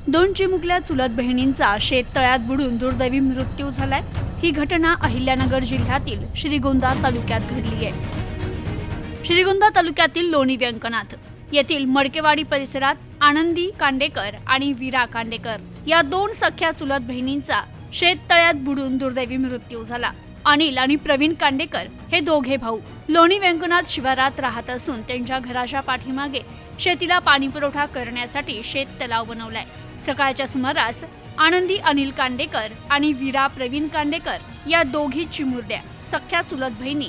दोन चिमुकल्या चुलत बहिणींचा शेततळ्यात बुडून दुर्दैवी मृत्यू झालाय। ही घटना अहिल्यानगर जिल्ह्यातील श्रीगोंदा तालुक्यात घडली आहे। श्रीगोंदा तालुक्यातील लोणी व्यंकनाथ येथील मडकेवाडी परिसरात आनंदी कांडेकर आणि वीरा कांडेकर या दोन सख्या चुलत बहिणींचा शेततळ्यात बुडून दुर्दैवी मृत्यू झाला। अनिल आणि प्रवीण कांडेकर हे दोघे भाऊ लोणी व्यंकनाथ शिवारात राहत असून त्यांच्या घराच्या पाठीमागे शेतीला पाणी पुरवठा करण्यासाठी शेत तलाव बनवलाय। सकाळच्या सुमारास आनंदी अनिल कांडेकर आणि वीरा प्रवीण कांडेकर या दोघी चिमुरड्या सख्या चुलत बहिणी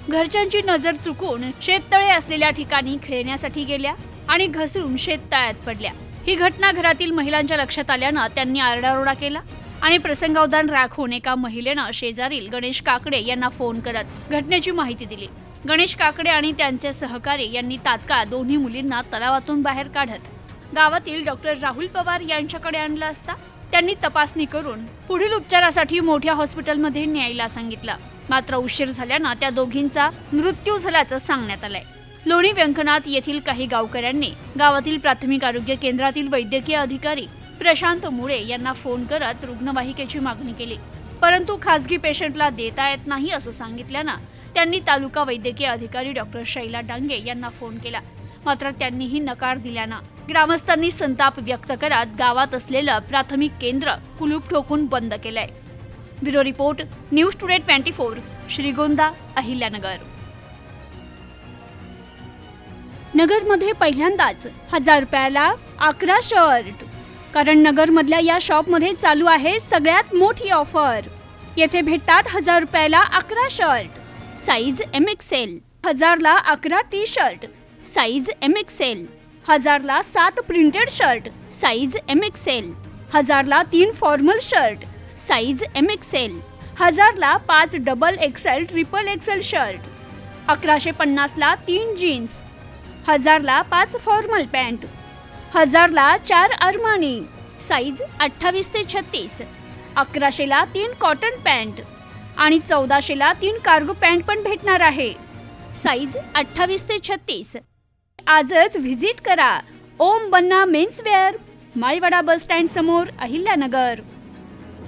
घरच्यांची नजर चुकून शेततळे असलेल्या ठिकाणी खेळण्यासाठी गेल्या आणि घसरून शेततळ्यात पडल्या। ही घटना घरातील महिलांच्या लक्षात आल्यानं त्यांनी आरडाओरडा केला आणि प्रसंगावधान राखून एका महिलेनं शेजारील गणेश काकडे यांना फोन करत घटनेची माहिती दिली। गणेश काकडे आणि त्यांचे सहकारी यांनी तात्काळ दोन्ही मुलींना तलावातून बाहेर काढत गावातील डॉक्टर राहुल पवार यांच्याकडे आणलं असता त्यांनी तपासणी करून पुढील उपचारासाठी मोठ्या हॉस्पिटलमध्ये न्यायला सांगितलं। मात्र उशीर झाल्यानं त्या दोघींचा मृत्यू झाल्याचं सांगण्यात आलंय। लोणी व्यंकनाथ येथील काही गावकऱ्यांनी गावातील प्राथमिक आरोग्य केंद्रातील वैद्यकीय अधिकारी प्रशांत मुळे यांना फोन करत रुग्णवाहिकेची मागणी केली, परंतु खासगी पेशंटला देता येत नाही असं सांगितल्यानं त्यांनी तालुका वैद्यकीय अधिकारी डॉक्टर शैला डांगे यांना फोन केला। मात्र त्यांनीही नकार दिल्यानं ग्रामस्थांनी संताप व्यक्त करत गावात असलेलं प्राथमिक केंद्र कुलूप ठोकून बंद केलंय। Bureau report news today 24 Shrigonda Ahilyanagar. नगरमध्ये पहिल्यांदाच 1000 रुपयाला 11 शर्ट, कारण नगरमधल्या या शॉपमध्ये चालू आहे सगळ्यात मोठी ऑफर। येथे भेटतात 1000 रुपयाला 11 शर्ट साईज MXL, 1000 ला 11 टी शर्ट साईज MXL, 1000 ला 7 प्रिंटेड शर्ट साईज MXL, 1000 ला 3 फॉर्मल शर्ट साईज MXL, 1000 ला 5 double XL triple XL shirt, 1150 ला 3 जीन्स, 1000 ला 5 फॉर्मल पॅन्ट, 1000 ला 4 अरमानी साईज 28 ते 36, 1100 ला 3 कॉटन पॅन्ट आणि 1400 ला 3 कार्गो पॅन्ट पण भेटणार आहे साईज 28 ते 36। आजच व्हिजिट करा ओम बन्ना मेन्सवेअर, माळीवाडा बस स्टँड समोर अहिल्यानगर।